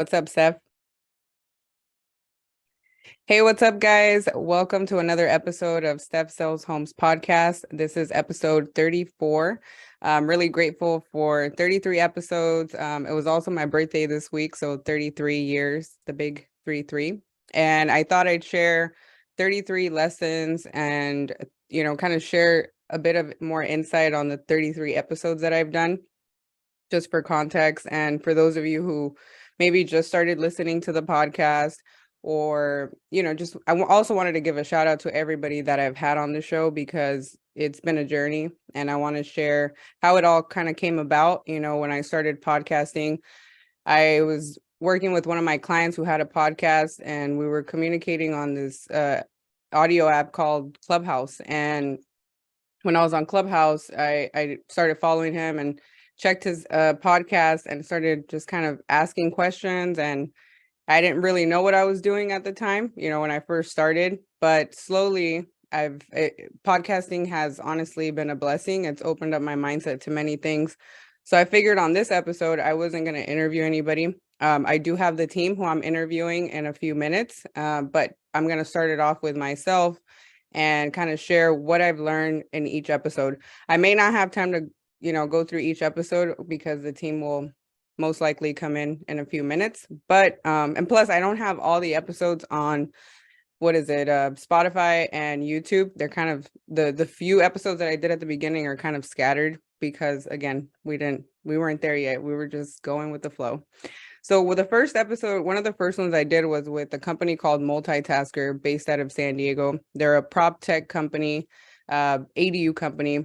What's up, Steph? Hey, what's up, guys? Welcome to another episode of Steph Sells Homes podcast. This is episode 34. I'm really grateful for 33 episodes. It was also my birthday this week, so 33 years, the big 3-3. And I thought I'd share 33 lessons and, kind of share a bit of more insight on the 33 episodes that I've done, just for context. And for those of you who maybe just started listening to the podcast, or just also wanted to give a shout out to everybody that I've had on the show, because it's been a journey, and I want to share how it all kind of came about. When I started podcasting, I was working with one of my clients who had a podcast, and we were communicating on this audio app called Clubhouse. And when I was on Clubhouse, I started following him and checked his podcast and started just kind of asking questions. And I didn't really know what I was doing at the time, when I first started, but slowly podcasting has honestly been a blessing. It's opened up my mindset to many things. So I figured on this episode, I wasn't going to interview anybody. I do have the team who I'm interviewing in a few minutes, but I'm going to start it off with myself and kind of share what I've learned in each episode. I may not have time to, go through each episode because the team will most likely come in a few minutes. But and plus I don't have all the episodes on, what is it, Spotify and YouTube. They're kind of the few episodes that I did at the beginning are kind of scattered because, again, we weren't there yet. We were just going with the flow. So with the first episode, one of the first ones I did was with a company called Multitasker, based out of San Diego. They're a prop tech company, ADU company,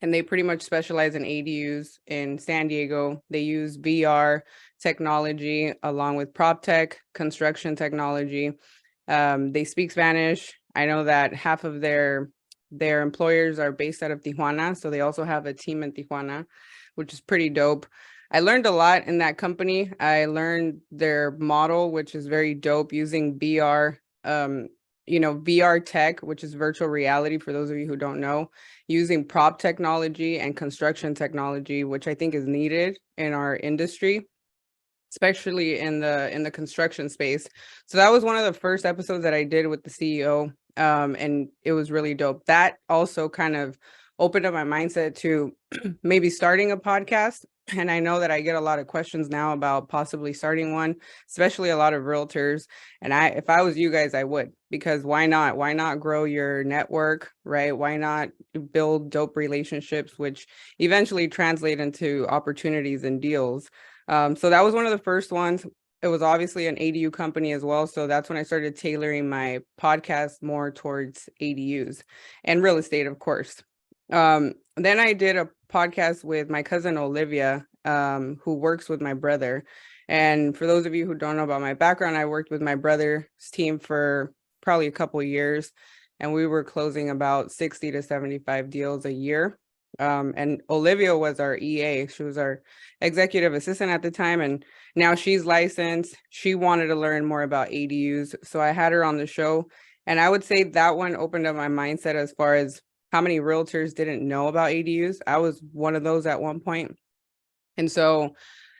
and they pretty much specialize in ADUs in San Diego. They use VR technology along with prop tech, construction technology. They speak Spanish. I know that half of their employers are based out of Tijuana, so they also have a team in Tijuana, which is pretty dope. I learned a lot in that company. I learned their model, which is very dope, using VR, VR tech, which is virtual reality for those of you who don't know, using prop technology and construction technology, which I think is needed in our industry, especially in the construction space. So that was one of the first episodes that I did with the CEO, and it was really dope. That also kind of opened up my mindset to maybe starting a podcast. And I know that I get a lot of questions now about possibly starting one, especially a lot of realtors. And if I was you guys, I would, because why not? Why not grow your network, right? Why not build dope relationships, which eventually translate into opportunities and deals? So that was one of the first ones. It was obviously an ADU company as well. So that's when I started tailoring my podcast more towards ADUs and real estate, of course. Then I did a podcast with my cousin Olivia, who works with my brother. And for those of you who don't know about my background, I worked with my brother's team for probably a couple of years, and we were closing about 60 to 75 deals a year. And Olivia was our EA. She was our executive assistant at the time, and now she's licensed. She wanted to learn more about ADUs, so I had her on the show. And I would say that one opened up my mindset as far as how many realtors didn't know about ADUs. I was one of those at one point. And so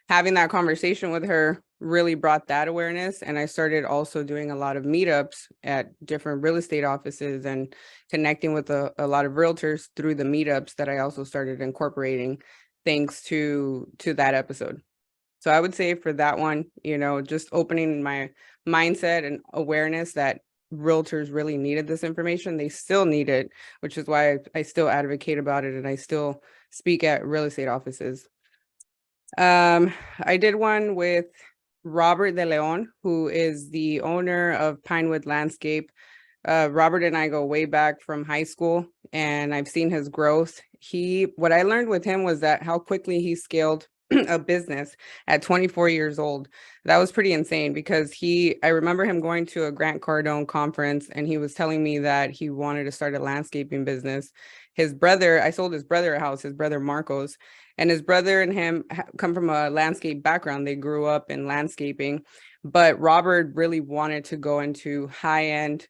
having that conversation with her really brought that awareness. And I started also doing a lot of meetups at different real estate offices and connecting with a lot of realtors through the meetups that I also started incorporating, thanks to that episode. So I would say for that one, just opening my mindset and awareness that realtors really needed this information. They still need it, which is why I still advocate about it, and I still speak at real estate offices. I did one with Robert De Leon, who is the owner of Pinewood Landscape. Robert and I go way back from high school, and I've seen his growth. What I learned with him was that how quickly he scaled a business at 24 years old. That was pretty insane, because I remember him going to a Grant Cardone conference, and he was telling me that he wanted to start a landscaping business. I sold his brother a house, his brother Marcos, and his brother and him come from a landscape background. They grew up in landscaping, but Robert really wanted to go into high-end,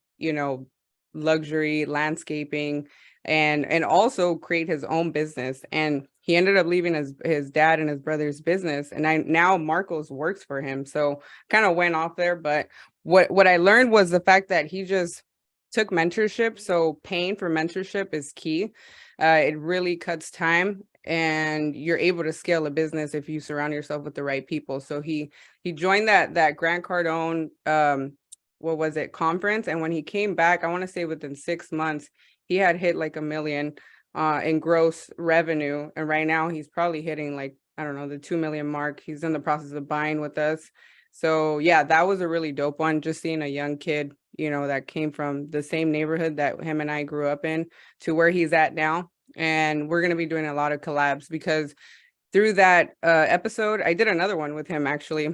luxury landscaping, and also create his own business. And he ended up leaving his dad and his brother's business. And now Marcos works for him. So kind of went off there. But what I learned was the fact that he just took mentorship. So paying for mentorship is key. It really cuts time, and you're able to scale a business if you surround yourself with the right people. So he joined that Grant Cardone what was it, conference, and when he came back, I want to say within 6 months, he had hit like 1 million in gross revenue, and right now he's probably hitting like, I don't know, the 2 million mark. He's in the process of buying with us. So yeah, that was a really dope one, just seeing a young kid, that came from the same neighborhood that him and I grew up in to where he's at now. And we're going to be doing a lot of collabs, because through that episode, I did another one with him actually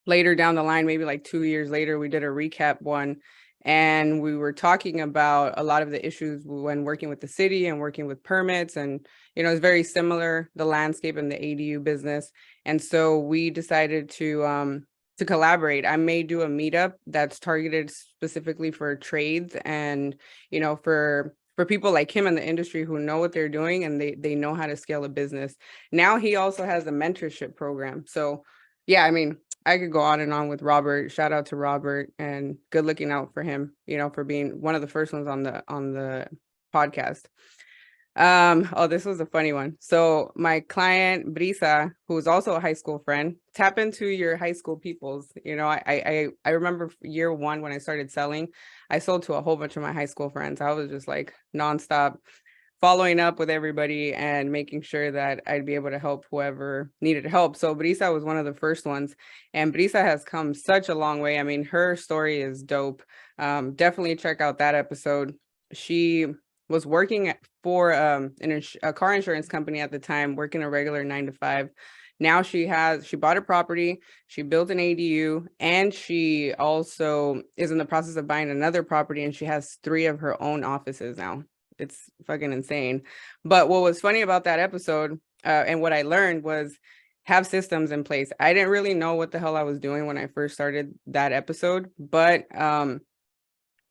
later down the line, maybe like 2 years later. We did a recap one, and we were talking about a lot of the issues when working with the city and working with permits. And, it's very similar, the landscape and the ADU business. And so we decided to collaborate. I may do a meetup that's targeted specifically for trades and, for people like him in the industry who know what they're doing, and they know how to scale a business. Now he also has a mentorship program. So yeah, I mean, I could go on and on with Robert. Shout out to Robert, and good looking out for him, for being one of the first ones on the podcast. Oh, this was a funny one. So my client Brisa, who is also a high school friend, tap into your high school peoples. I remember year one when I started selling, I sold to a whole bunch of my high school friends. I was just like nonstop following up with everybody and making sure that I'd be able to help whoever needed help. So Brisa was one of the first ones, and Brisa has come such a long way. I mean, her story is dope. Definitely check out that episode. She was working for a car insurance company at the time, working a regular 9 to 5. Now she bought a property, she built an ADU, and she also is in the process of buying another property, and she has 3 of her own offices now. It's fucking insane. But what was funny about that episode, and what I learned, was have systems in place. I didn't really know what the hell I was doing when I first started that episode, but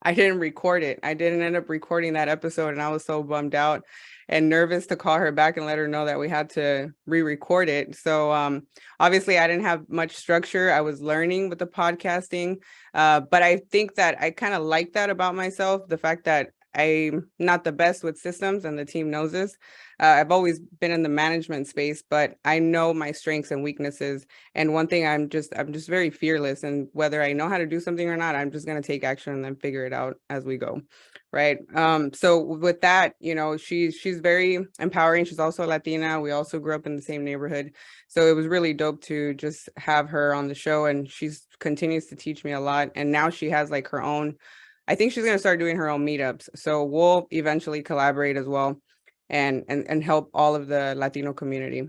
I didn't record it. I didn't end up recording that episode, and I was so bummed out and nervous to call her back and let her know that we had to re-record it. So obviously I didn't have much structure. I was learning with the podcasting, but I think that I kind of like that about myself, the fact that I'm not the best with systems, and the team knows this. I've always been in the management space, but I know my strengths and weaknesses. And one thing, I'm just very fearless, and whether I know how to do something or not, I'm just going to take action and then figure it out as we go. Right. So with that, she's very empowering. She's also Latina. We also grew up in the same neighborhood. So it was really dope to just have her on the show, and she's continues to teach me a lot. And now she has like her own, I think she's going to start doing her own meetups. So we'll eventually collaborate as well, and help all of the Latino community.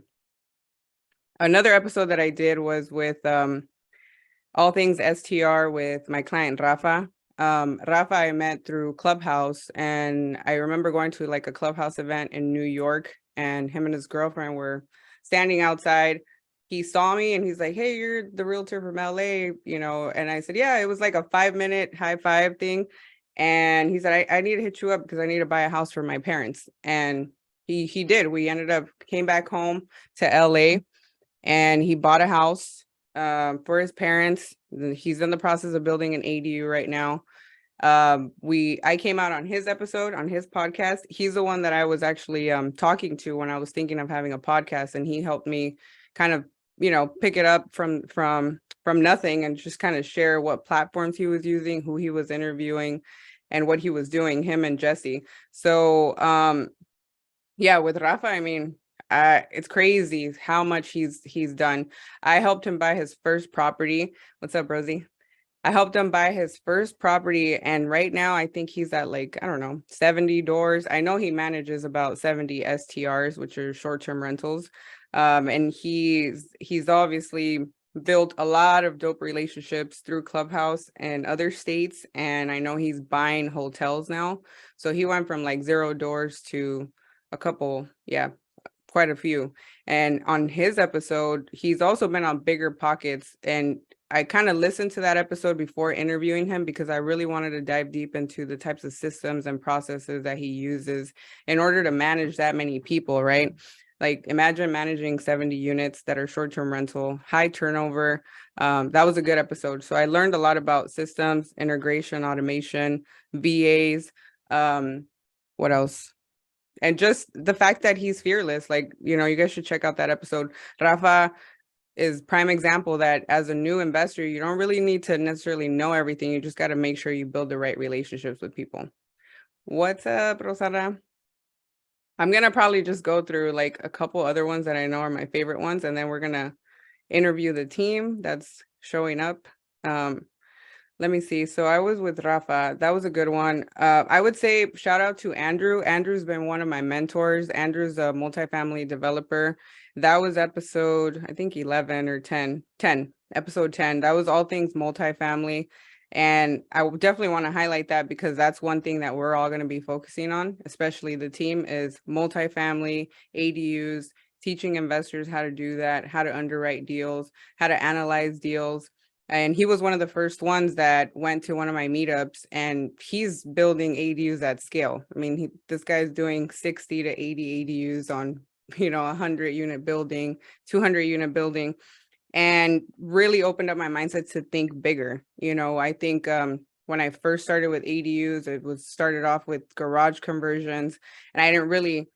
Another episode that I did was with all things STR with my client Rafa. Rafa I met through Clubhouse, and I remember going to like a Clubhouse event in New York, and him and his girlfriend were standing outside. He saw me and he's like, "Hey, you're the realtor from LA, and I said, "Yeah." It was like a 5-minute high five thing. And he said, I need to hit you up because I need to buy a house for my parents. And he did. We came back home to LA, and he bought a house for his parents. He's in the process of building an ADU right now. I came out on his episode, on his podcast. He's the one that I was actually talking to when I was thinking of having a podcast, and he helped me kind of pick it up from nothing, and just kind of share what platforms he was using, who he was interviewing, and what he was doing, him and Jesse. So yeah, with Rafa, I mean, it's crazy how much he's done. I helped him buy his first property. What's up, Rosie? I helped him buy his first property, and right now I think he's at like, I don't know, 70 doors. I know he manages about 70 STRs, which are short-term rentals. And he's obviously built a lot of dope relationships through Clubhouse and other states. And I know he's buying hotels now. So he went from like 0 doors to a couple, quite a few. And on his episode, he's also been on Bigger Pockets. And I kind of listened to that episode before interviewing him because I really wanted to dive deep into the types of systems and processes that he uses in order to manage that many people, right? Like imagine managing 70 units that are short-term rental, high turnover. That was a good episode. So I learned a lot about systems, integration, automation, VAs. What else? And just the fact that he's fearless. Like, you know, you guys should check out that episode. Rafa is prime example that as a new investor, you don't really need to necessarily know everything. You just got to make sure you build the right relationships with people. What's up, Rosana? I'm going to probably just go through like a couple other ones that I know are my favorite ones, and then we're going to interview the team that's showing up. Let me see. So I was with Rafa. That was a good one. I would say shout out to Andrew. Andrew's been one of my mentors. Andrew's a multifamily developer. That was episode, I think 11 or 10, episode 10. That was all things multifamily. And I definitely want to highlight that because that's one thing that we're all going to be focusing on, especially the team, is multifamily, ADUs, teaching investors how to do that, how to underwrite deals, how to analyze deals. And he was one of the first ones that went to one of my meetups, and he's building ADUs at scale. I mean, this guy's doing 60 to 80 ADUs on, you know, 100 unit building, 200 unit building, and really opened up my mindset to think bigger. You know, I think when I first started with ADUs, it was started off with garage conversions, and I didn't really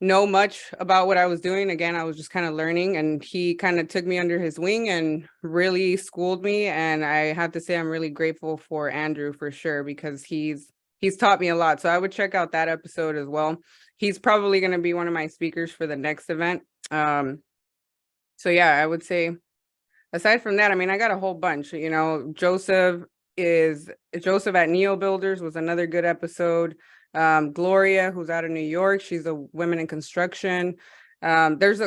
know much about what I was doing. Again, I was just kind of learning, and he kind of took me under his wing and really schooled me. And I have to say, I'm really grateful for Andrew for sure, because he's taught me a lot. So I would check out that episode as well. He's probably going to be one of my speakers for the next event. So yeah, I would say aside from that, I mean, I got a whole bunch, you know. Joseph at Neo Builders was another good episode. Gloria, who's out of New York, she's a women in construction. There's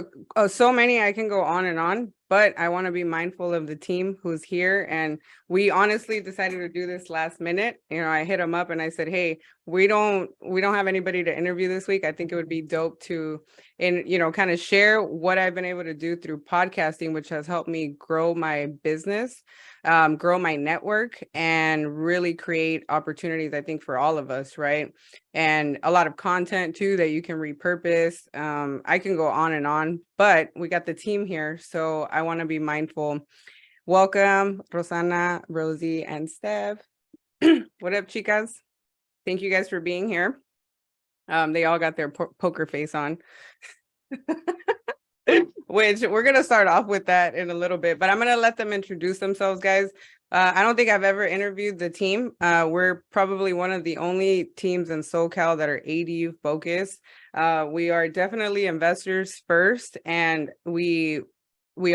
so many, I can go on and on, but I want to be mindful of the team who's here. And we honestly decided to do this last minute. You know, I hit them up and I said, hey, we don't have anybody to interview this week. I think it would be dope to, you know, kind of share what I've been able to do through podcasting, which has helped me grow my business, grow my network, and really create opportunities, I think, for all of us, right? And a lot of content too that you can repurpose. I can go on and on, but we got the team here, so I want to be mindful. Welcome, Rosana, Rosie, and Steph. What up, chicas? Thank you guys for being here. They all got their poker face on. Which we're going to start off with that in a little bit, but I'm going to let them introduce themselves, guys. I don't think I've ever interviewed the team. We're probably one of the only teams in SoCal that are ADU focused. We are definitely investors first, and we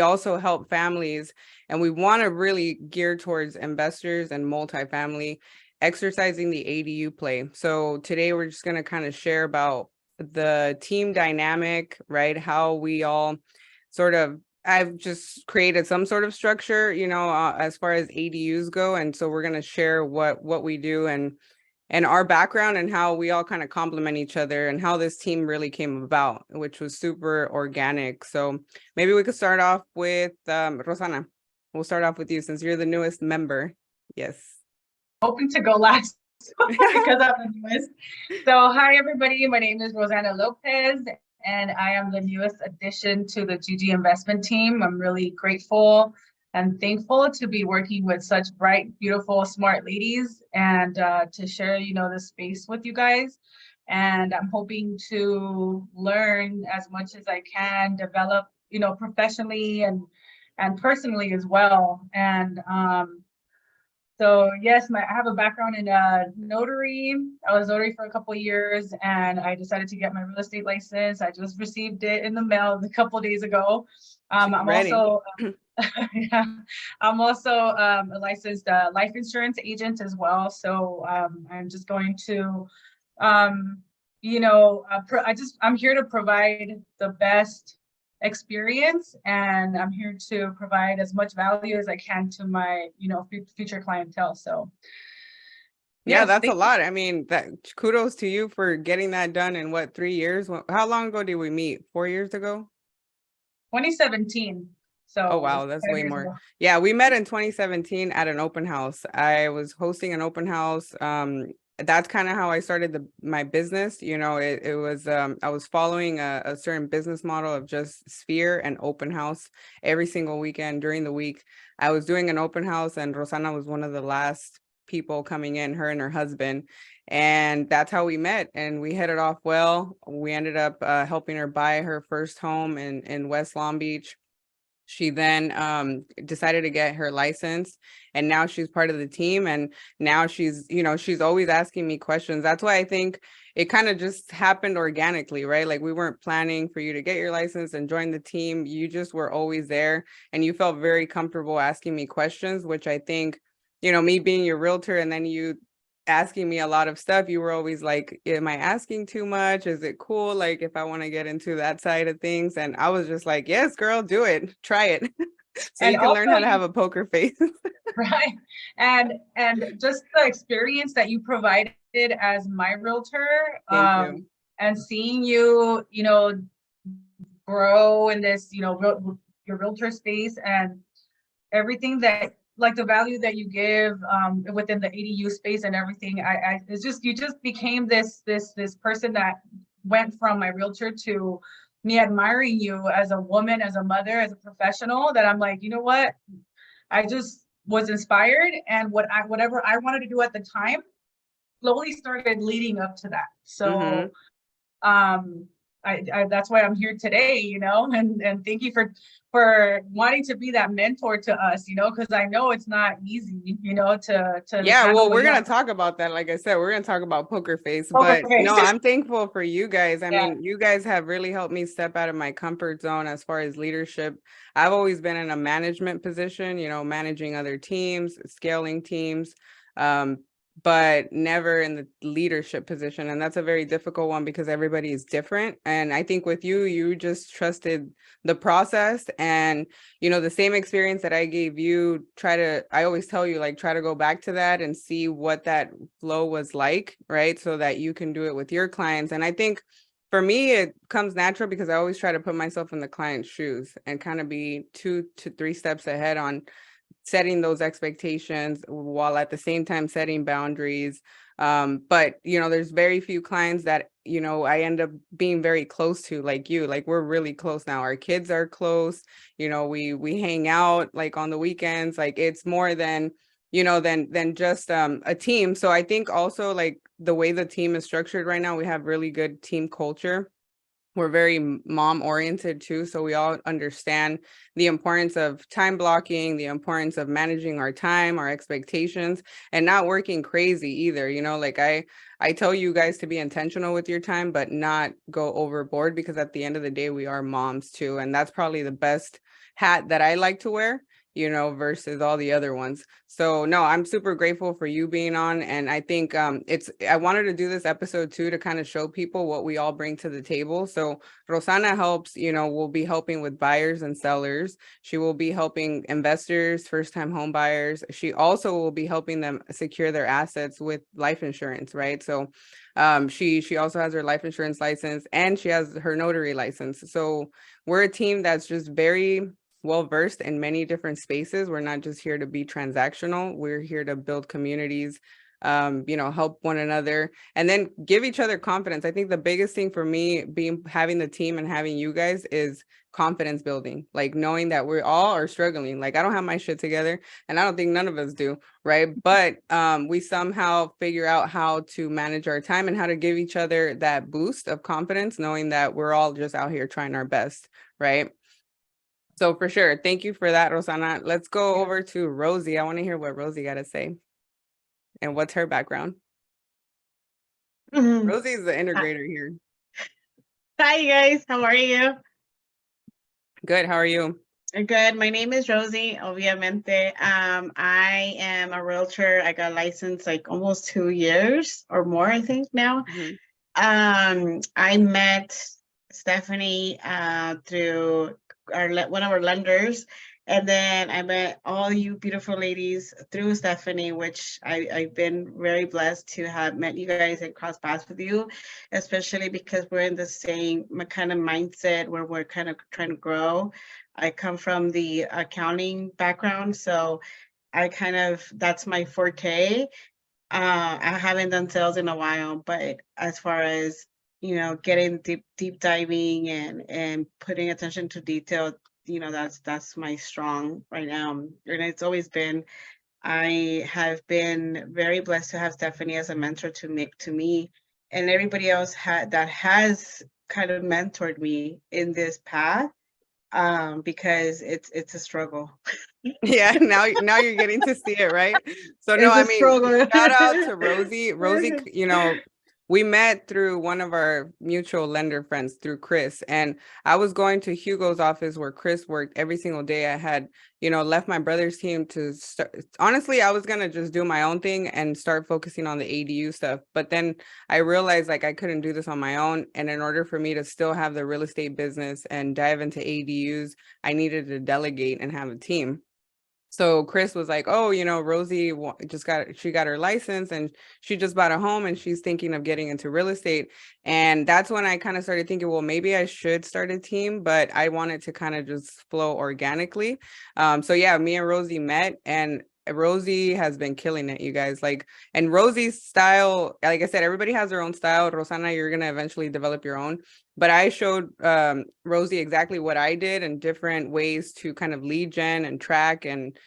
also help families, and we want to really gear towards investors and multifamily exercising the ADU play. So today we're just going to kind of share about the team dynamic, right? How we all sort of, I've just created some sort of structure, you know, as far as ADUs go. And so we're going to share what we do and our background and how we all kind of complement each other and how this team really came about, which was super organic. So maybe we could start off with Rosana. We'll start off with you since you're the newest member. Yes. Hoping to go last because I'm the newest. So hi, everybody. My name is Rosana Lopez, and I am the newest addition to the GG investment team. I'm really grateful and thankful to be working with such bright, beautiful, smart ladies and to share, you know, the space with you guys. And I'm hoping to learn as much as I can, develop, you know, professionally and personally as well. And so yes, I have a background in notary. I was notary for a couple of years, and I decided to get my real estate license. I just received it in the mail a couple of days ago. I'm also yeah, I'm also a licensed life insurance agent as well. So I'm just going to, you know, I'm here to provide the best experience, and I'm here to provide as much value as I can to my, you know, future clientele. So Yeah, Yes, that's a thank you. lot. I mean, that kudos to you for getting that done in what, 3 years? How long ago did we meet? 4 years ago? 2017. Oh, So wow, that's 5 way years more. ago. Yeah, we met in 2017 at an open house. I was hosting an open house. That's kind of how I started my business. You know, it was I was following a certain business model of just sphere and open house every single weekend during the week. I was doing an open house, and Rosana was one of the last people coming in, her and her husband. And that's how we met, and we hit it off well. We ended up helping her buy her first home in West Long Beach. She then decided to get her license, and now she's part of the team, and now she's always asking me questions. That's why I think it kind of just happened organically, right? Like, we weren't planning for you to get your license and join the team. You just were always there, and you felt very comfortable asking me questions, which I think, me being your realtor and then you asking me a lot of stuff, you were always like, am I asking too much? Is it cool? Like, if I want to get into that side of things. And I was just like, yes, girl, do it. Try it. So And you can learn also how to you have a poker face. right. And just the experience that you provided as my realtor, Thank you. and seeing you, grow in this, your realtor space, and everything that, like, the value that you give within the ADU space and everything. It's just, you just became this person that went from my realtor to me admiring you as a woman, as a mother, as a professional, that I'm like, you know what? I just was inspired, and whatever I wanted to do at the time slowly started leading up to that. Mm-hmm. So um that's why I'm here today, and thank you for wanting to be that mentor to us, because I know it's not easy, to Yeah, handle well, what we're you gonna have. talk about that. Like I said, we're gonna talk about poker face, Poker but no, face. I'm thankful for you guys. I Yeah. mean, you guys have really helped me step out of my comfort zone as far as leadership. I've always been in a management position, managing other teams, scaling teams, um, but never in the leadership position. And that's a very difficult one because everybody is different. And I think with you, you just trusted the process, and the same experience that I gave you, I always tell you, like, try to go back to that and see what that flow was like, right? So that you can do it with your clients. And I think for me, it comes natural because I always try to put myself in the client's shoes and kind of be 2 to 3 steps ahead on setting those expectations while at the same time setting boundaries. But there's very few clients that I end up being very close to, like you. Like, we're really close now. Our kids are close. We hang out like on the weekends. Like, it's more than than just a team. So I think also, like, the way the team is structured right now, we have really good team culture. We're very mom oriented too, so we all understand the importance of time blocking, the importance of managing our time, our expectations, and not working crazy either. Like, I tell you guys to be intentional with your time, but not go overboard, because at the end of the day, we are moms too, and that's probably the best hat that I like to wear, versus all the other ones. So no, I'm super grateful for you being on. And I think I wanted to do this episode too to kind of show people what we all bring to the table. So Rosana helps, will be helping with buyers and sellers. She will be helping investors, first-time home buyers. She also will be helping them secure their assets with life insurance, right? So she also has her life insurance license, and she has her notary license. So we're a team that's just very well versed in many different spaces. We're not just here to be transactional. We're here to build communities, help one another, and then give each other confidence. I think the biggest thing for me having the team and having you guys is confidence building, like knowing that we all are struggling. Like, I don't have my shit together, and I don't think none of us do, right? But we somehow figure out how to manage our time and how to give each other that boost of confidence, knowing that we're all just out here trying our best, right? So for sure, thank you for that, Rosana. Let's go over to Rosie. I want to hear what Rosie got to say and what's her background. Mhm. Rosie is the integrator here. Hi, guys. How are you? Good. How are you? Good. My name is Rosie, obviamente. I am a realtor. I got licensed like almost 2 years or more, I think now. I met Stephanie through one of our lenders, And then I met all you beautiful ladies through Stephanie, which I've been very blessed to have met you guys and cross paths with you, especially because we're in the same kind of mindset where we're kind of trying to grow. I come from the accounting background, so that's my forte. I haven't done sales in a while, but as far as getting deep diving and putting attention to detail, that's my strong right now. And it's always been. I have been very blessed to have Stephanie as a mentor to me, and everybody else that has kind of mentored me in this path, because it's a struggle. Yeah, now you're getting to see it, right? So no, It's I a mean, struggle. shout out to Rosie. Rosie, we met through one of our mutual lender friends through Chris, and I was going to Hugo's office where Chris worked every single day. I had, left my brother's team to start. Honestly, I was gonna just do my own thing and start focusing on the ADU stuff. But then I realized like I couldn't do this on my own. And in order for me to still have the real estate business and dive into ADUs, I needed to delegate and have a team. So Chris was like, oh, Rosie she got her license and she just bought a home and she's thinking of getting into real estate. And that's when I kind of started thinking, well, maybe I should start a team, but I wanted to kind of just flow organically. So yeah, me and Rosie met, and Rosie has been killing it, you guys. And Rosie's style, like I said, everybody has their own style. Rosanna, you're going to eventually develop your own. But I showed Rosie exactly what I did and different ways to kind of lead gen and track and,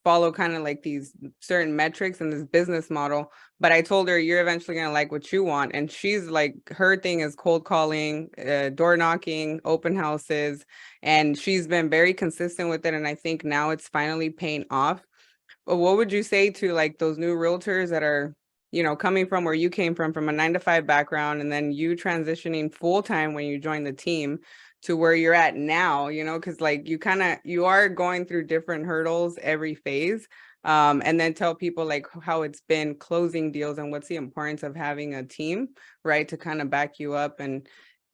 follow kind of like these certain metrics in this business model. But I told her, you're eventually going to like what you want. And she's like, her thing is cold calling, door knocking, open houses. And she's been very consistent with it. And I think now it's finally paying off. But what would you say to like those new realtors that are, coming from where you came from a 9-to-5 background, and then you transitioning full-time when you joined the team to where you're at now, because like you are going through different hurdles every phase, and then tell people like how it's been closing deals and what's the importance of having a team, right, to kind of back you up, and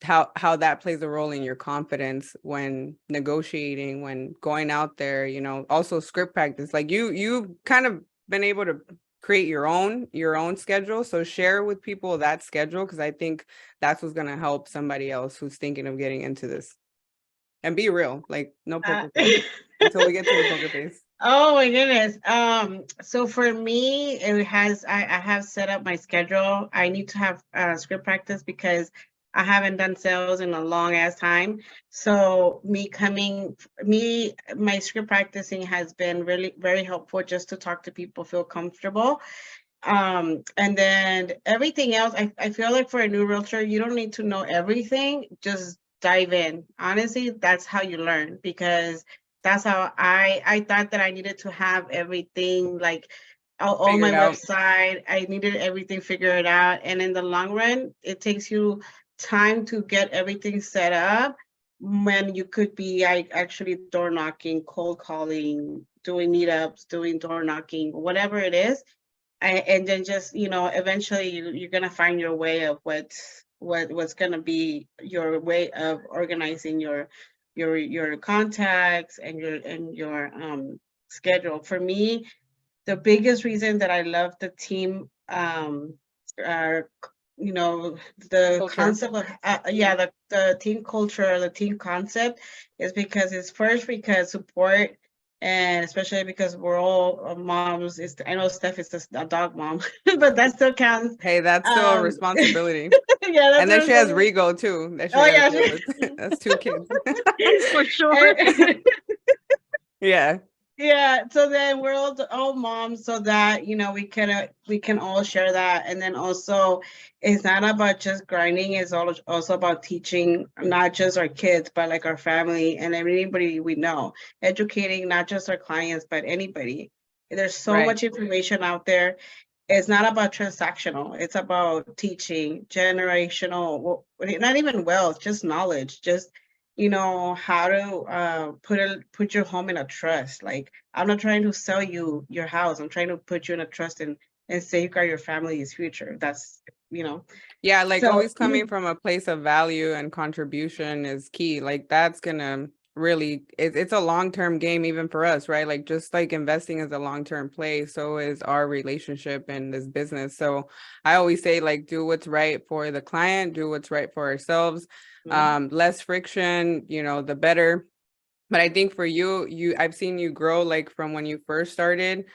how that plays a role in your confidence when negotiating, when going out there, also script practice. Like you've kind of been able to create your own schedule. So share with people that schedule, because I think that's what's going to help somebody else who's thinking of getting into this. And be real, like no poker face until we get to the poker face. Oh my goodness. So for me, I have set up my schedule. I need to have script practice because I haven't done sales in a long ass time. So my script practicing has been really very helpful just to talk to people, feel comfortable. And then everything else, I feel like for a new realtor, you don't need to know everything. Just dive in. Honestly, that's how you learn, because that's how I thought that I needed to have everything like on my website. I needed everything figured out. And in the long run, it takes you time to get everything set up when you could be actually door knocking, cold calling, doing meetups, doing door knocking, whatever it is. And then just, eventually you're going to find your way of what's going to be your way of organizing your contacts and your schedule. For me, the biggest reason that I love the team, the culture. Concept of the team culture, the team concept, is because it's first because support, and especially because we're all moms. I know Steph is a dog mom, but that still counts. Hey, that's still a responsibility. Yeah, and then she has Rigo too. That's 2 kids. For sure. Yeah. Yeah, so then we're all moms, so that we can all share that. And then also, it's not about just grinding, it's also about teaching not just our kids, but like our family and anybody we know, educating not just our clients but anybody. There's so much information out there. It's not about transactional, it's about teaching generational, not even wealth, just knowledge, just how to put your home in a trust. Like, I'm not trying to sell you your house. I'm trying to put you in a trust and safeguard your family's future. That's, Yeah, like always coming from a place of value and contribution is key. Like that's gonna really, it's a long-term game even for us, right? Like just like investing is a long-term play, so is our relationship and this business. So I always say like do what's right for the client, do what's right for ourselves. Less friction, you know, the better. But I think for you, I've seen you grow like from when you first started,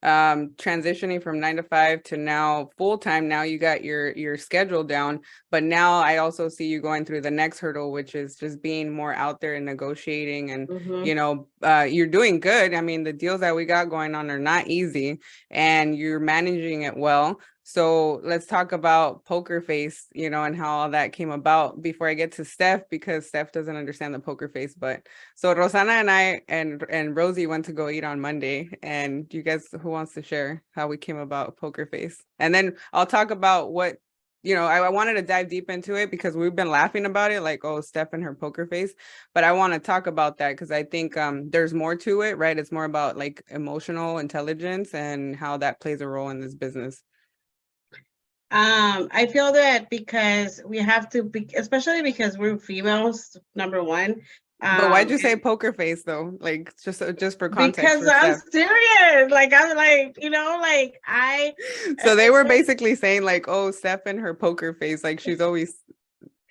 transitioning from 9 to 5 to now full time. Now you got your schedule down, but now I also see you going through the next hurdle, which is just being more out there and negotiating. And you know, you're doing good. I mean, the deals that we got going on are not easy, and you're managing it well. So let's talk about Poker Face, you know, and how all that came about before I get to Steph, because Steph doesn't understand the Poker Face. But so Rosanna and I and Rosie went to go eat on Monday. And you guys, who wants to share how we came about Poker Face? And then I'll talk about what, you know, I wanted to dive deep into it because we've been laughing about it, like, oh, Steph and her Poker Face. But I want to talk about that because I think there's more to it, right? It's more about like emotional intelligence and how that plays a role in this business. I feel that because we have to be, especially because we're females, number one. But why'd you say Poker Face though? Like just for context. Because for I'm Steph. serious. Like I'm like, you know, like I. So they were basically saying like, oh, Steph and her Poker Face, like she's always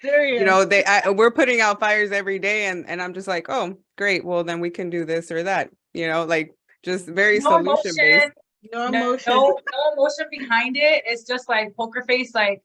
serious. You know, we're putting out fires every day, and I'm just like, oh, great. Well, then we can do this or that. You know, like just very solution based. No emotion. No emotion behind it. It's just like Poker Face, like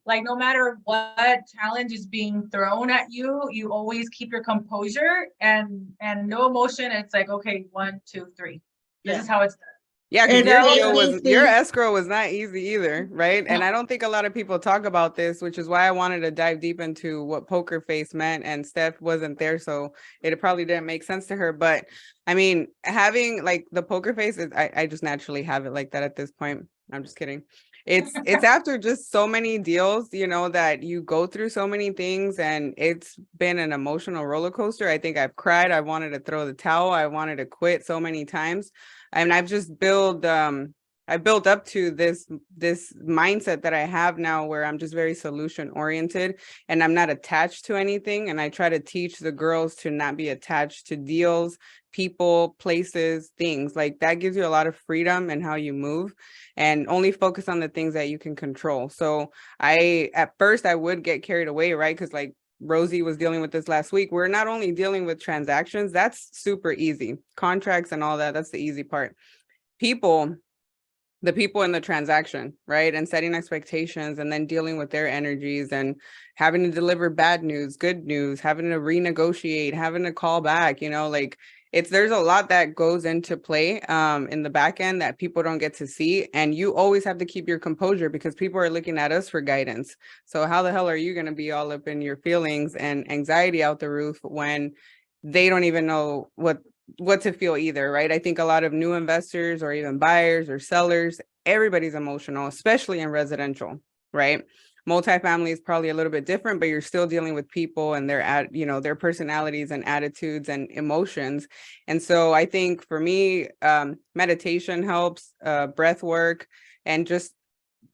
no matter what challenge is being thrown at you, you always keep your composure and no emotion. It's like, okay, 1, 2, 3. This is how it's done. Yeah, because your escrow was not easy either, right? And I don't think a lot of people talk about this, which is why I wanted to dive deep into what Poker Face meant. And Steph wasn't there, so it probably didn't make sense to her. But I mean, having like the Poker Face is, I just naturally have it like that at this point. I'm just kidding. It's after just so many deals, you know, that you go through so many things, and it's been an emotional roller coaster. I think I've cried. I wanted to throw the towel. I wanted to quit so many times. And I've just I built up to this mindset that I have now, where I'm just very solution oriented and I'm not attached to anything. And I try to teach the girls to not be attached to deals, people, places, things. Like that gives you a lot of freedom in how you move, and only focus on the things that you can control. So at first I would get carried away, right? Because like Rosie was dealing with this last week. We're not only dealing with transactions, that's super easy. Contracts and all that, that's the easy part. The people in the transaction, right? And setting expectations, and then dealing with their energies, and having to deliver bad news, good news, having to renegotiate, having to call back, you know, like there's a lot that goes into play in the back end that people don't get to see. And you always have to keep your composure because people are looking at us for guidance. So how the hell are you going to be all up in your feelings and anxiety out the roof when they don't even know what to feel either, right? I think a lot of new investors or even buyers or sellers, everybody's emotional, especially in residential, right? Multifamily is probably a little bit different, but you're still dealing with people and their personalities and attitudes and emotions. And so I think for me, meditation helps, breath work, and just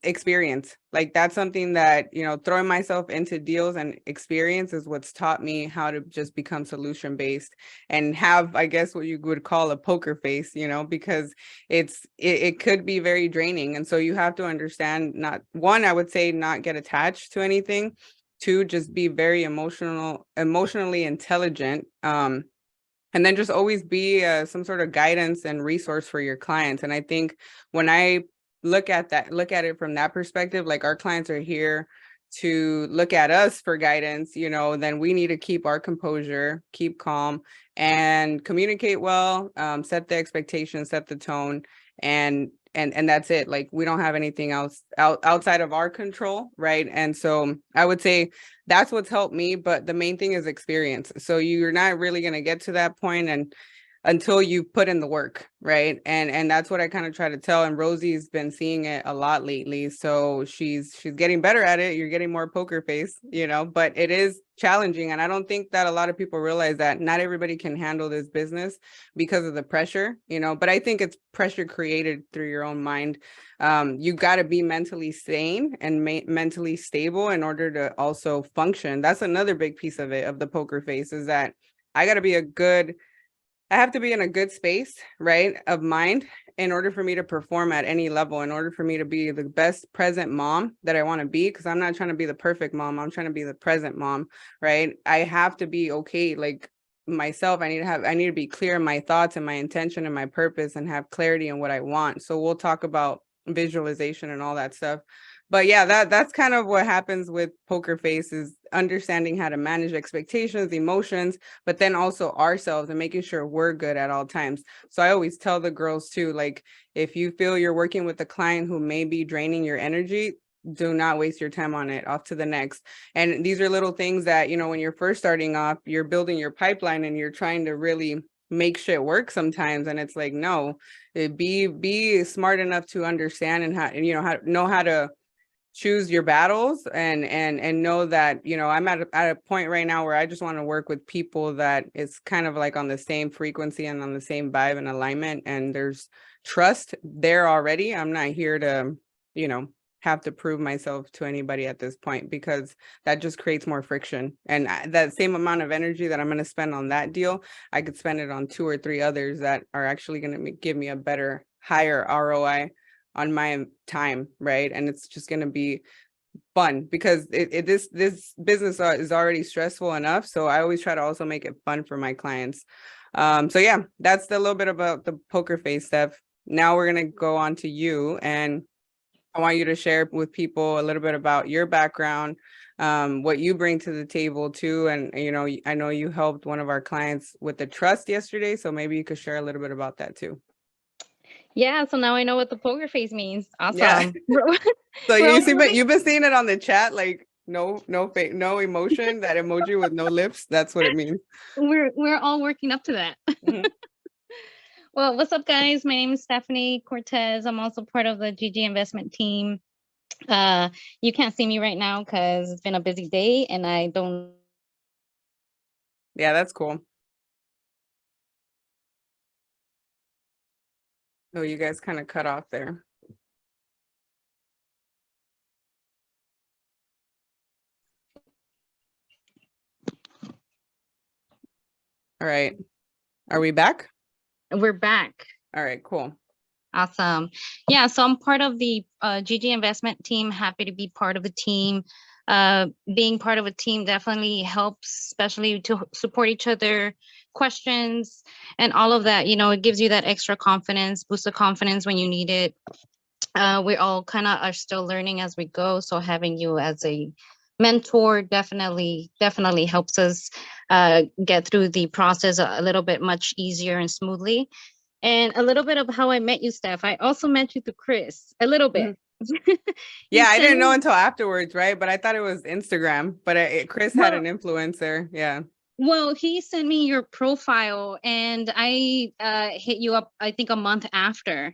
experience. Like that's something that, you know, throwing myself into deals and experience is what's taught me how to just become solution based and have, I guess, what you would call a poker face, you know, because it could be very draining. And so you have to understand, I would say not get attached to anything. 2, just be very emotionally intelligent. And then just always be some sort of guidance and resource for your clients. And I think when I look at it from that perspective, like our clients are here to look at us for guidance, you know, then we need to keep our composure, keep calm, and communicate well, set the expectations, set the tone, and that's it. Like we don't have anything else outside of our control, right? And so I would say that's what's helped me, but the main thing is experience. So you're not really going to get to that point until you put in the work, right? And that's what I kind of try to tell. And Rosie's been seeing it a lot lately, so she's getting better at it. You're getting more poker face, you know, but it is challenging. And I don't think that a lot of people realize that not everybody can handle this business because of the pressure, you know, but I think it's pressure created through your own mind. You got to be mentally sane and mentally stable in order to also function. That's another big piece of it, of the poker face, is that I have to be in a good space, right, of mind in order for me to perform at any level, in order for me to be the best present mom that I want to be, because I'm not trying to be the perfect mom. I'm trying to be the present mom, right? I have to be okay, like myself. I need to be clear in my thoughts and my intention and my purpose and have clarity in what I want. So we'll talk about visualization and all that stuff. But yeah, that's kind of what happens with Poker Face, is understanding how to manage expectations, emotions, but then also ourselves, and making sure we're good at all times. So I always tell the girls too, like, if you feel you're working with a client who may be draining your energy, do not waste your time on it. Off to the next. And these are little things that, you know, when you're first starting off, you're building your pipeline and you're trying to really make shit work sometimes. And it's like, no, be smart enough to understand and how, you know how to choose your battles, and know that, you know, I'm at a point right now where I just want to work with people that is kind of like on the same frequency and on the same vibe and alignment, and there's trust there already. I'm not here to, you know, have to prove myself to anybody at this point, because that just creates more friction. And that same amount of energy that I'm going to spend on that deal, I could spend it on 2 or 3 others that are actually going to give me a better, higher ROI on my time, right? And it's just going to be fun, because this business is already stressful enough. So I always try to also make it fun for my clients. So yeah, that's a little bit about the Poker Face stuff. Now we're going to go on to you, and I want you to share with people a little bit about your background, what you bring to the table too. And, you know, I know you helped one of our clients with the trust yesterday, so maybe you could share a little bit about that too. Yeah, so now I know what the poker face means. Awesome. Yeah. So We're all but learning- you've been seeing it on the chat, like no fake, no emotion, that emoji with no lips. That's what it means. we're all working up to that. Mhm. Well, what's up, guys? My name is Stephanie Cortez. I'm also part of the GG investment team. You can't see me right now because it's been a busy day and I don't. Yeah, that's cool. Oh, you guys kind of cut off there. All right. Are we back? We're back. All right, cool. Awesome. Yeah, so I'm part of the GG investment team. Happy to be part of the team. Being part of a team definitely helps, especially to support each other, questions, and all of that. You know, it gives you that extra confidence, boost the confidence when you need it. We all kind of are still learning as we go. So having you as a mentor definitely helps us get through the process a little bit much easier and smoothly. And a little bit of how I met you, Steph. I also met you through Chris, a little bit. Yeah, I didn't know me- until afterwards, right? But I thought it was Instagram, but Chris had an influencer. Yeah. Well, he sent me your profile and I hit you up, I think a month after.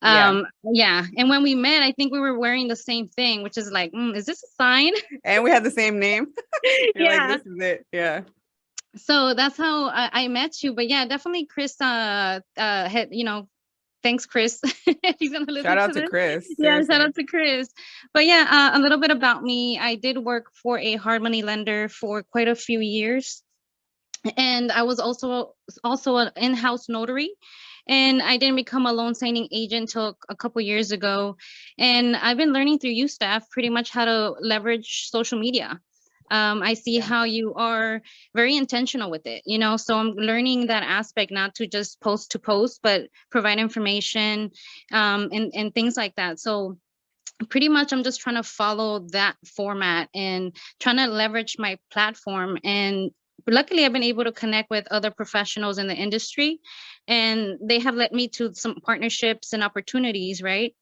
Yeah. Yeah. And when we met, I think we were wearing the same thing, which is like, is this a sign? And we had the same name. You're Yeah. like, this is it. Yeah. So that's how I met you. But yeah, definitely Chris had, you know, thanks, Chris. He's gonna listen Shout out to this. Chris. Yeah, Seriously. shout out to Chris. But yeah, a little bit about me. I did work for a hard money lender for quite a few years. And I was also an in-house notary. And I didn't become a loan signing agent till a couple years ago. And I've been learning through you, Steph, pretty much how to leverage social media. I see how you are very intentional with it, you know, so I'm learning that aspect, not to just post to post, but provide information and things like that. So pretty much I'm just trying to follow that format and trying to leverage my platform. And luckily I've been able to connect with other professionals in the industry, and they have led me to some partnerships and opportunities, right?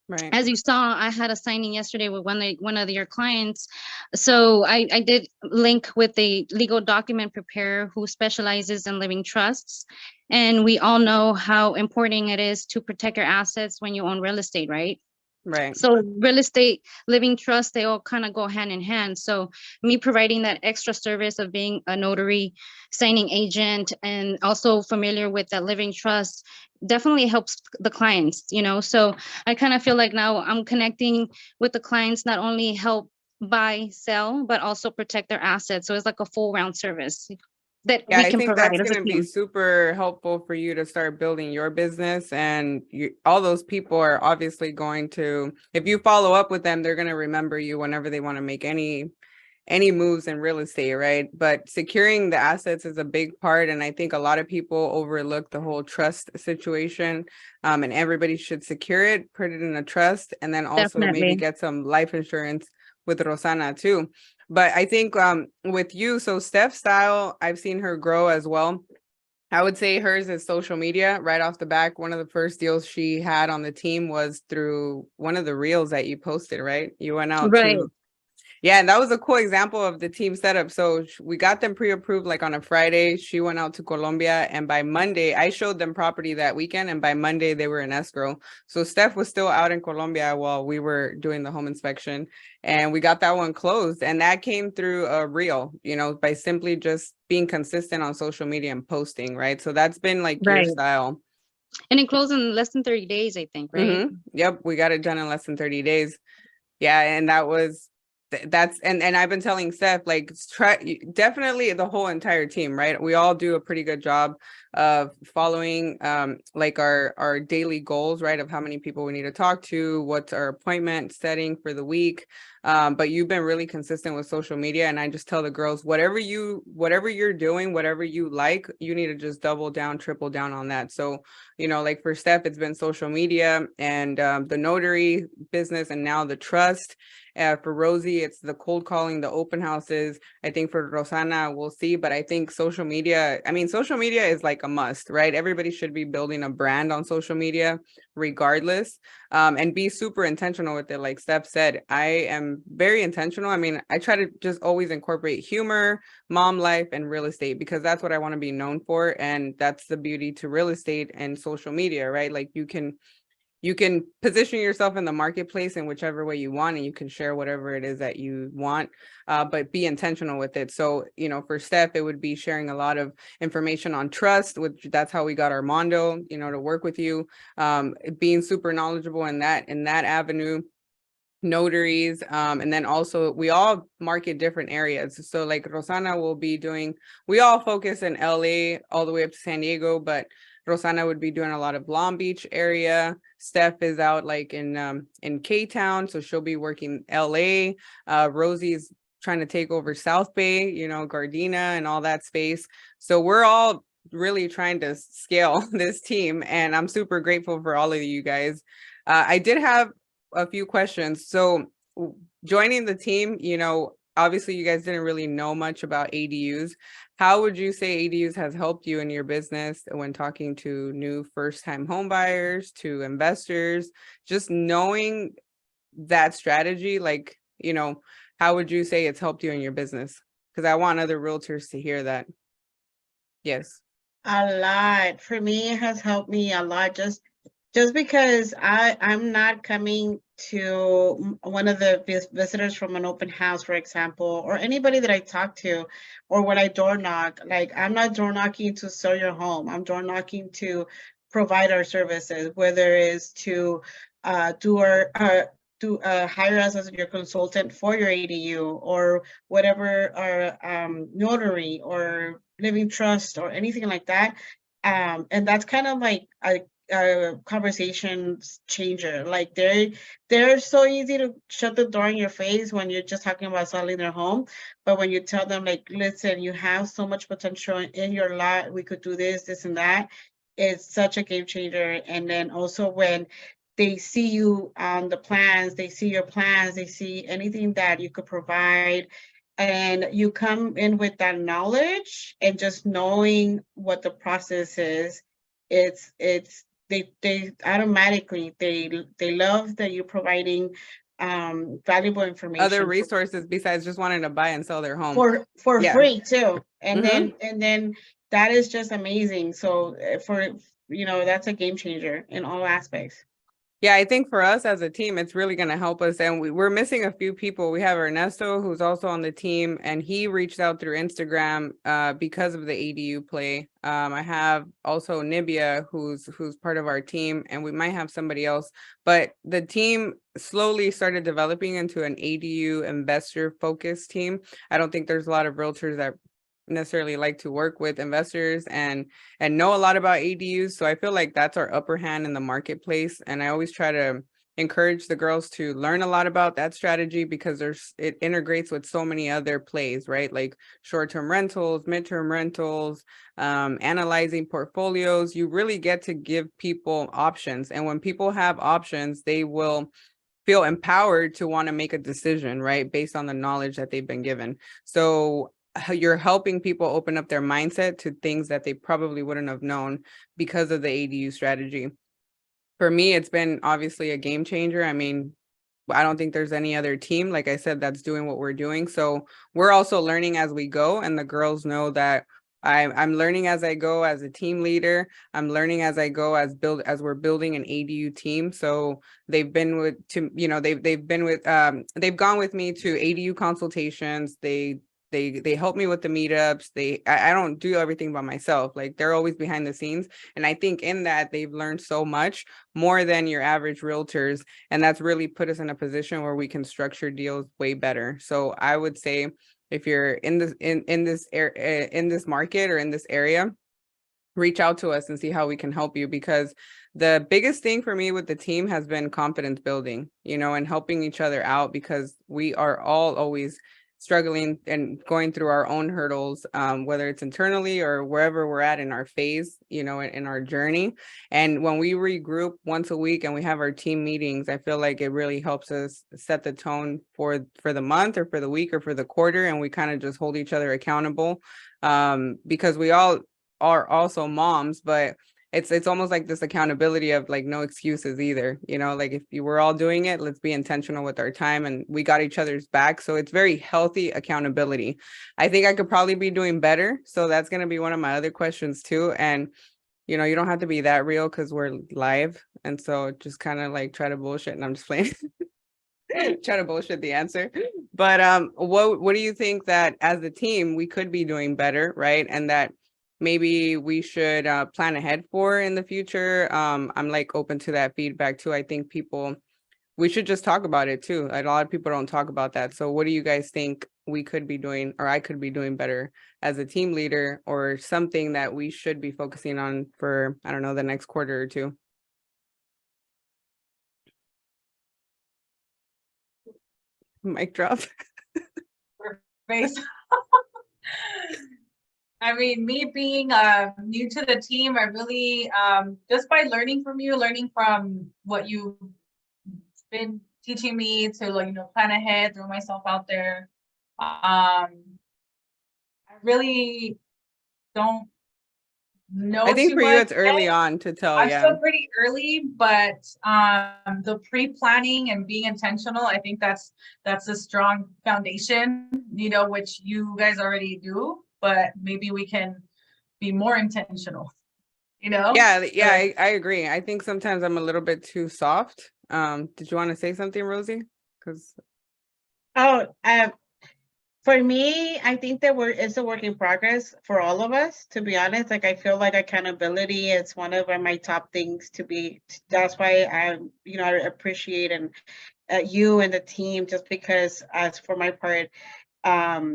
Right. As you saw, I had a signing yesterday with one of your clients. So I did link with a legal document preparer who specializes in living trusts. And we all know how important it is to protect your assets when you own real estate, right? Right. So real estate, living trust, they all kind of go hand in hand. So me providing that extra service of being a notary, signing agent, and also familiar with that living trust definitely helps the clients, you know. So I kind of feel like now I'm connecting with the clients, not only help buy, sell, but also protect their assets. So it's like a full round service. that Yeah, we I can think that's provide as a going to be team. super helpful for you to start building your business. And all those people are obviously going to, if you follow up with them, they're going to remember you whenever they want to make any moves in real estate, right? But securing the assets is a big part. And I think a lot of people overlook the whole trust situation. And everybody should secure it, put it in a trust, and then also maybe Definitely. get some life insurance with Rosana too. But I think with you, so Steph Style, I've seen her grow as well. I would say hers is social media right off the back. One of the first deals she had on the team was through one of the reels that you posted, right? You went out Right. to, yeah, and that was a cool example of the team setup. So we got them pre-approved like on a Friday. She went out to Colombia, and by Monday, I showed them property that weekend, and by Monday they were in escrow. So Steph was still out in Colombia while we were doing the home inspection, and we got that one closed. And that came through a reel, by simply just being consistent on social media and posting, right? So that's been like your Right. style. And it closed in less than 30 days, I think, right? Yep, we got it done in less than 30 days. Yeah, and that's and I've been telling Steph, like, definitely the whole entire team, right? We all do a pretty good job of following like our daily goals, right? Of how many people we need to talk to, what's our appointment setting for the week. But you've been really consistent with social media, and I just tell the girls, whatever you're doing, whatever you like, you need to just double down, triple down on that. So, like for Steph, it's been social media and the notary business, and now the trust. For Rosie, it's the cold calling, the open houses. I think for Rosana, we'll see. But I think social media is like a must, right? Everybody should be building a brand on social media regardless, and be super intentional with it. Like Steph said, I am very intentional. I mean, I try to just always incorporate humor, mom life, and real estate, because that's what I want to be known for. And that's the beauty to real estate and social media, right? Like you can position yourself in the marketplace in whichever way you want, and you can share whatever it is that you want, but be intentional with it. So, for Steph, it would be sharing a lot of information on trust, which that's how we got Armando, to work with you, being super knowledgeable in that avenue, notaries, and then also we all market different areas. So like Rosana will be doing, we all focus in LA all the way up to San Diego, but Rosana would be doing a lot of Long Beach area. Steph is out like in K-Town, so she'll be working LA. Rosie's trying to take over South Bay, Gardena and all that space. So we're all really trying to scale this team, and I'm super grateful for all of you guys. I did have a few questions. So joining the team, obviously you guys didn't really know much about ADUs. How would you say ADUs has helped you in your business when talking to new first-time home buyers, to investors, just knowing that strategy? Like, how would you say it's helped you in your business? Because I want other realtors to hear that. Yes. A lot. For me, it has helped me a lot, just because I'm not coming to one of the visitors from an open house, for example, or anybody that I talk to, or when I door knock. Like, I'm not door knocking to sell your home. I'm door knocking to provide our services, whether it's to hire us as your consultant for your ADU, or whatever, our notary or living trust or anything like that. And that's kind of like a conversation changer. Like, they're so easy to shut the door in your face when you're just talking about selling their home. But when you tell them, like, listen, you have so much potential in your lot, we could do this and that, it's such a game changer. And then also when they see you on the plans, they see your plans, they see anything that you could provide, and you come in with that knowledge and just knowing what the process is, it's they automatically, they love that you're providing valuable information, Other resources besides just wanting to buy and sell their home for Yeah. free too. And Mhm. then that is just amazing. So that's a game changer in all aspects. Yeah, I think for us as a team, it's really going to help us. And we're missing a few people. We have Ernesto, who's also on the team, and he reached out through Instagram because of the ADU play. I have also Nibia, who's part of our team, and we might have somebody else. But the team slowly started developing into an ADU investor focused team. I don't think there's a lot of realtors that necessarily like to work with investors and know a lot about ADUs. So I feel like that's our upper hand in the marketplace. And I always try to encourage the girls to learn a lot about that strategy because it integrates with so many other plays, right? Like short-term rentals, midterm rentals, analyzing portfolios. You really get to give people options. And when people have options, they will feel empowered to want to make a decision, right? Based on the knowledge that they've been given. So you're helping people open up their mindset to things that they probably wouldn't have known because of the ADU strategy. For me, it's been obviously a game changer. I mean, I don't think there's any other team, like I said, that's doing what we're doing. So we're also learning as we go, and the girls know that I'm learning as I go as a team leader. I'm learning as I go as we're building an ADU team. So they've been they've gone with me to ADU consultations. They help me with the meetups. I don't do everything by myself. Like they're always behind the scenes. And I think in that they've learned so much more than your average realtors. And that's really put us in a position where we can structure deals way better. So I would say if you're in this market or in this area, reach out to us and see how we can help you, because the biggest thing for me with the team has been confidence building, and helping each other out, because we are all always struggling and going through our own hurdles, whether it's internally or wherever we're at in our phase, in our journey. And when we regroup once a week and we have our team meetings, I feel like it really helps us set the tone for the month or for the week or for the quarter. And we kind of just hold each other accountable, because we all are also moms, but it's almost like this accountability of like no excuses either, like if you were all doing it, let's be intentional with our time and we got each other's back. So it's very healthy accountability. I think I could probably be doing better. So that's going to be one of my other questions too. And you don't have to be that real because we're live. And so just kind of like try to bullshit, and I'm just playing. Try to bullshit the answer. But what do you think that as a team we could be doing better, right? And that maybe we should plan ahead for in the future? I'm like open to that feedback too. I think we should just talk about it too. A lot of people don't talk about that. So what do you guys think we could be doing, or I could be doing better as a team leader, or something that we should be focusing on for, I don't know, the next quarter or two? Mic drop. Face. I mean, me being new to the team, I really, just by learning from you, learning from what you've been teaching me to, like, plan ahead, throw myself out there. I really don't know. I think too for you, much it's early yet. on to tell. I'm Yeah. still pretty early, but the pre-planning and being intentional, I think that's a strong foundation, which you guys already do, but maybe we can be more intentional, Yeah, I agree. I think sometimes I'm a little bit too soft. Did you want to say something, Rosie? Because for me, I think that it's a work in progress for all of us, to be honest. Like, I feel like accountability is one of my top things to be. That's why I appreciate you and the team, just because as for my part, I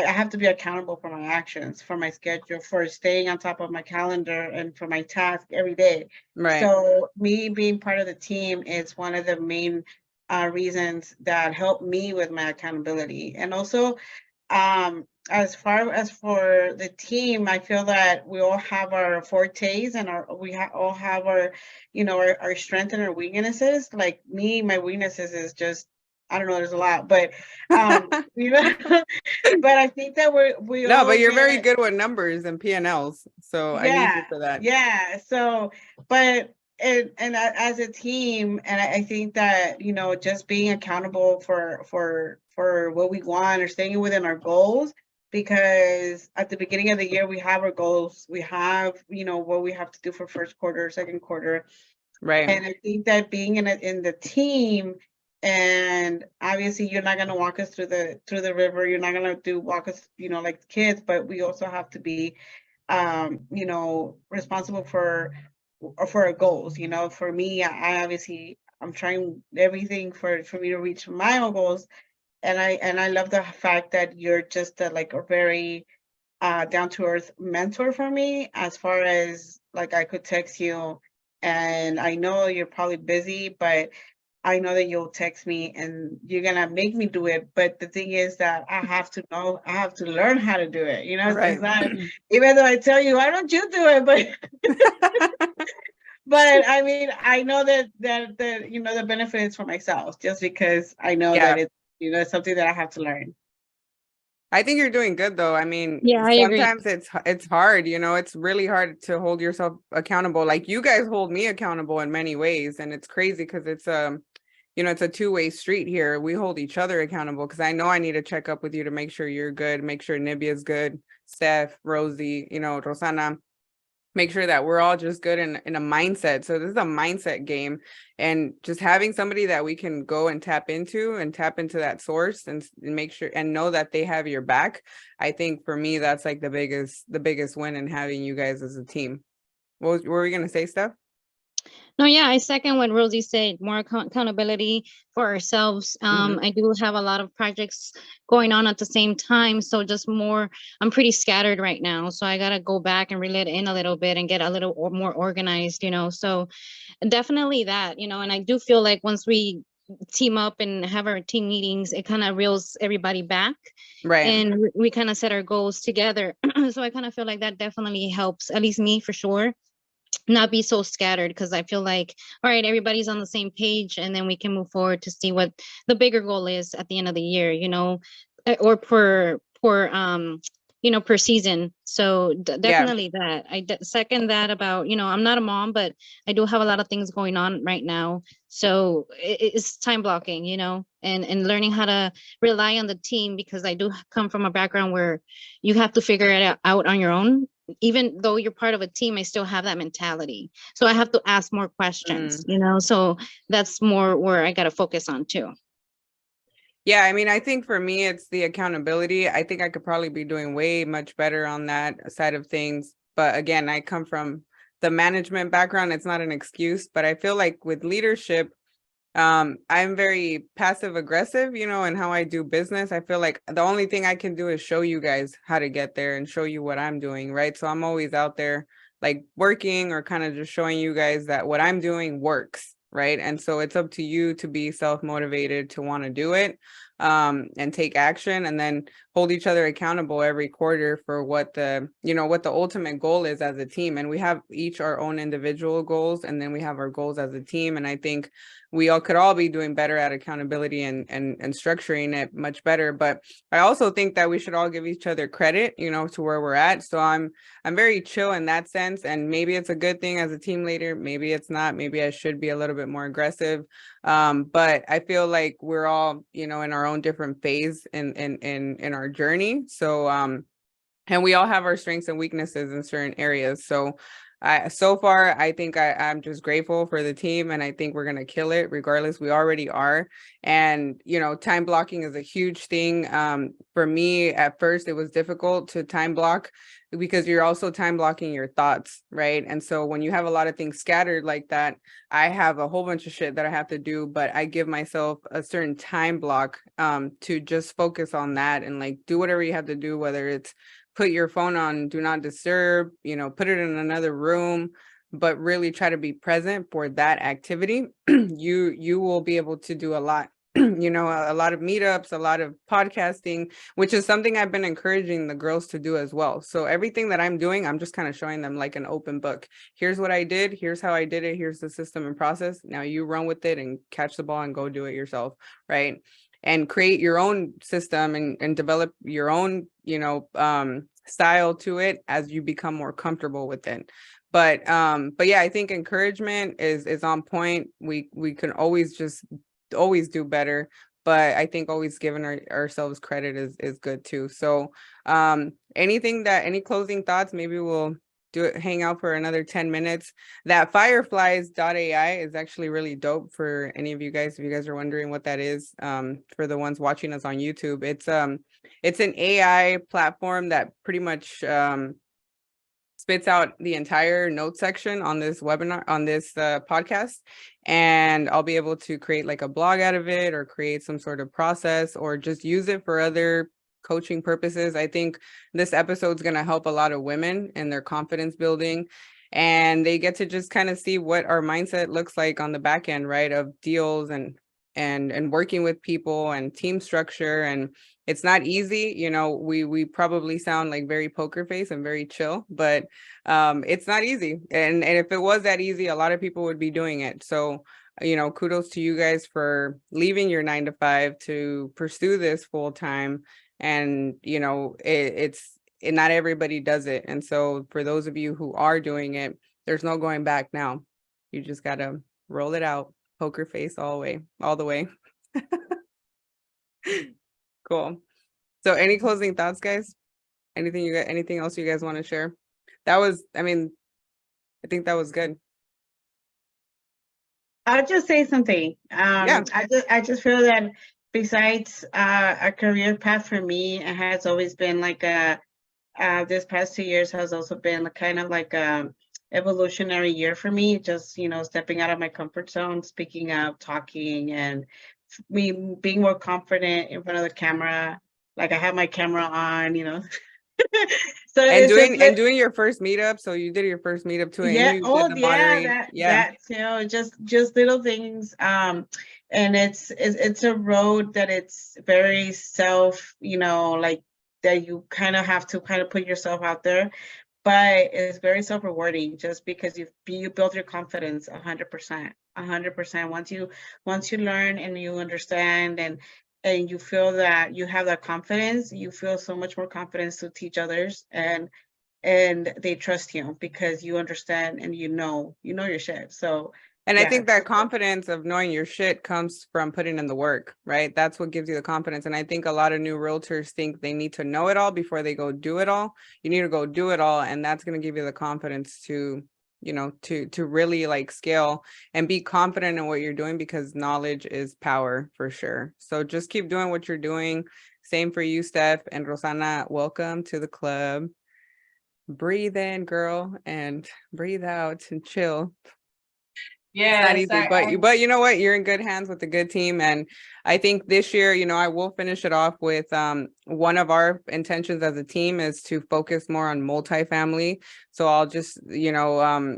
have to be accountable for my actions, for my schedule, for staying on top of my calendar, and for my task every day. right. So me being part of the team is one of the main reasons that help me with my accountability. And also, as far as for the team, I feel that we all have our fortes and all have our, our strengths and our weaknesses. Like me, my weaknesses is just, I don't know, there's a lot, but but I think that we No, all but you're very good with numbers and P&Ls, so I need you for that. Yeah. So, but as a team, and I think that just being accountable for what we want, or staying within our goals, because at the beginning of the year we have our goals, we have what we have to do for first quarter, second quarter, right? And I think that being in the team. And obviously, you're not going to walk us through the river. You're not going to walk us, like kids. But we also have to be, responsible for our goals. For me, I'm trying everything for me to reach my own goals. And I love the fact that you're just a very down to earth mentor for me, as far as like I could text you and I know you're probably busy, but I know that you'll text me and you're gonna make me do it. But the thing is that I have to learn how to do it. You know, Right. it's not, even though I tell you, why don't you do it? But I mean, I know that the benefit is for myself, just because I know Yeah. that it's something that I have to learn. I think you're doing good though. I mean, Yeah, I agree. sometimes it's hard, it's really hard to hold yourself accountable. Like you guys hold me accountable in many ways, and it's crazy because it's it's a two-way street here. We hold each other accountable because I know I need to check up with you to make sure you're good, make sure Nibia is good, Steph, Rosie, Rosana, make sure that we're all just good in a mindset. So this is a mindset game, and just having somebody that we can go and tap into that source and make sure and know that they have your back. I think for me, that's like the biggest win in having you guys as a team. What were we going to say, Steph? No, yeah, I second what Rosie said, more accountability for ourselves. I do have a lot of projects going on at the same time. So just more, I'm pretty scattered right now. So I got to go back and reel it in a little bit and get a little more organized, so definitely that, and I do feel like once we team up and have our team meetings, it kind of reels everybody back. Right. And we kind of set our goals together. So I kind of feel like that definitely helps, at least me for sure, not be so scattered, because I feel like, all right, everybody's on the same page, and then we can move forward to see what the bigger goal is at the end of the year, or per season. So definitely that. I second that about, I'm not a mom, but I do have a lot of things going on right now. So it's time blocking, and learning how to rely on the team, because I do come from a background where you have to figure it out on your own. Even though you're part of a team, I still have that mentality. So I have to ask more questions, so that's more where I got to focus on too. Yeah, I mean, I think for me, it's the accountability. I think I could probably be doing way much better on that side of things. But again, I come from the management background. It's not an excuse, but I feel like with leadership, I'm very passive aggressive, in how I do business. I feel like the only thing I can do is show you guys how to get there and show you what I'm doing, right? So I'm always out there like working or kind of just showing you guys that what I'm doing works, right? And so it's up to you to be self-motivated to want to do it, and take action, and then hold each other accountable every quarter for what the ultimate goal is as a team. And we have each our own individual goals, and then we have our goals as a team. And I think we all could all be doing better at accountability and structuring it much better. But I also think that we should all give each other credit, to where we're at. So I'm very chill in that sense. And maybe it's a good thing as a team leader. Maybe it's not. Maybe I should be a little bit more aggressive. But I feel like we're all, in our own different phase in our journey. So and we all have our strengths and weaknesses in certain areas. So so far, I think I'm just grateful for the team, and I think we're going to kill it regardless. We already are. And, time blocking is a huge thing. For me, at first, it was difficult to time block because you're also time blocking your thoughts, right? And so when you have a lot of things scattered like that, I have a whole bunch of shit that I have to do, but I give myself a certain time block to just focus on that and like do whatever you have to do, whether it's put your phone on do not disturb, put it in another room, but really try to be present for that activity. You will be able to do a lot, a lot of meetups, a lot of podcasting, which is something I've been encouraging the girls to do as well. So everything that I'm doing, I'm just kind of showing them like an open book. Here's what I did. Here's how I did it. Here's the system and process. Now you run with it and catch the ball and go do it yourself. Right. And create your own system and develop your own, style to it as you become more comfortable with it. But yeah, I think encouragement is on point. We can always do better, but I think always giving ourselves credit is good too. So any closing thoughts? Maybe we'll hang out for another 10 minutes. That fireflies.ai is actually really dope for any of you guys. If you guys are wondering what that is, for the ones watching us on YouTube, it's an AI platform that pretty much spits out the entire note section on this webinar, on this podcast. And I'll be able to create like a blog out of it or create some sort of process or just use it for other coaching purposes. I think this episode is going to help a lot of women in their confidence building, and they get to just kind of see what our mindset looks like on the back end, right, of deals and working with people and team structure. And it's not easy, you know, we probably sound like very poker face and very chill, but it's not easy. And if it was that easy, a lot of people would be doing it. So, you know, kudos to you guys for leaving your 9 to 5 to pursue this full time. And, you know, not everybody does it. And so for those of you who are doing it, there's no going back now. You just got to roll it out, poker face all the way. Cool. So any closing thoughts, guys? Anything else you guys want to share? I think that was good. I'll just say something. Yeah. I just feel that besides a career path for me, it has always been like this past 2 years has also been kind of like a evolutionary year for me. Just, you know, stepping out of my comfort zone, speaking up, talking, and me being more confident in front of the camera. Like I have my camera on, you know. So and doing your first meetup. So you did your first meetup too. Yeah. Oh yeah. That too. Just little things. And it's a road that it's very self, you know, like that you kind of have to kind of put yourself out there, but it's very self-rewarding just because you build your confidence 100%. Once you learn and you understand and you feel that you have that confidence, you feel so much more confidence to teach others, and they trust you because you understand and you know your shit. So and yeah. I think that confidence of knowing your shit comes from putting in the work, right? That's what gives you the confidence. And I think a lot of new realtors think they need to know it all before they go do it all. You need to go do it all, and that's going to give you the confidence to, you know, to really like scale and be confident in what you're doing, because knowledge is power for sure. So just keep doing what you're doing. Same for you, Steph, and Rosana. Welcome to the club. Breathe in, girl, and breathe out and chill. Yeah, It's not easy, but you know what? You're in good hands with a good team. And I think this year, you know, I will finish it off with one of our intentions as a team is to focus more on multifamily. So I'll just, you know,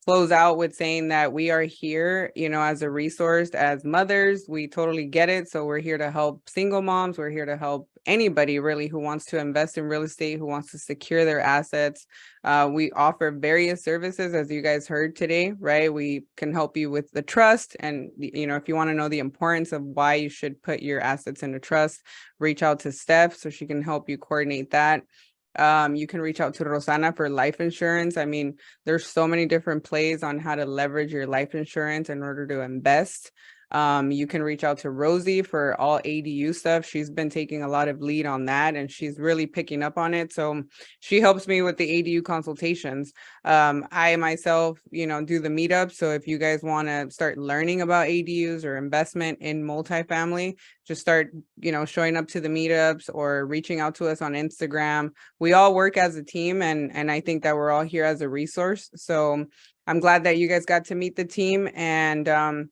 close out with saying that we are here, you know, as a resource, as mothers. We totally get it. So we're here to help single moms. We're here to help anybody really who wants to invest in real estate, who wants to secure their assets. We offer various services, as you guys heard today, right? We can help you with the trust. And, you know, if you want to know the importance of why you should put your assets into trust, reach out to Steph so she can help you coordinate that. You can reach out to Rosana for life insurance. I mean, there's so many different plays on how to leverage your life insurance in order to invest. You can reach out to Rosie for all ADU stuff. She's been taking a lot of lead on that, and she's really picking up on it. So she helps me with the ADU consultations. I myself, you know, do the meetup. So if you guys want to start learning about ADUs or investment in multifamily, just start, you know, showing up to the meetups or reaching out to us on Instagram. We all work as a team, and I think that we're all here as a resource. So I'm glad that you guys got to meet the team, and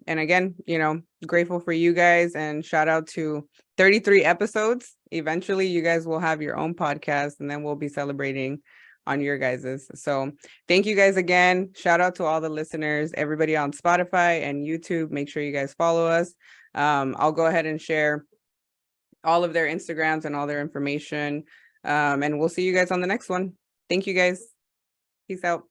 again, you know, grateful for you guys, and shout out to 33 episodes. Eventually you guys will have your own podcast, and then we'll be celebrating on your guys's. So thank you guys again. Shout out to all the listeners, everybody on Spotify and YouTube. Make sure you guys follow us. I'll go ahead and share all of their Instagrams and all their information. And we'll see you guys on the next one. Thank you guys. Peace out.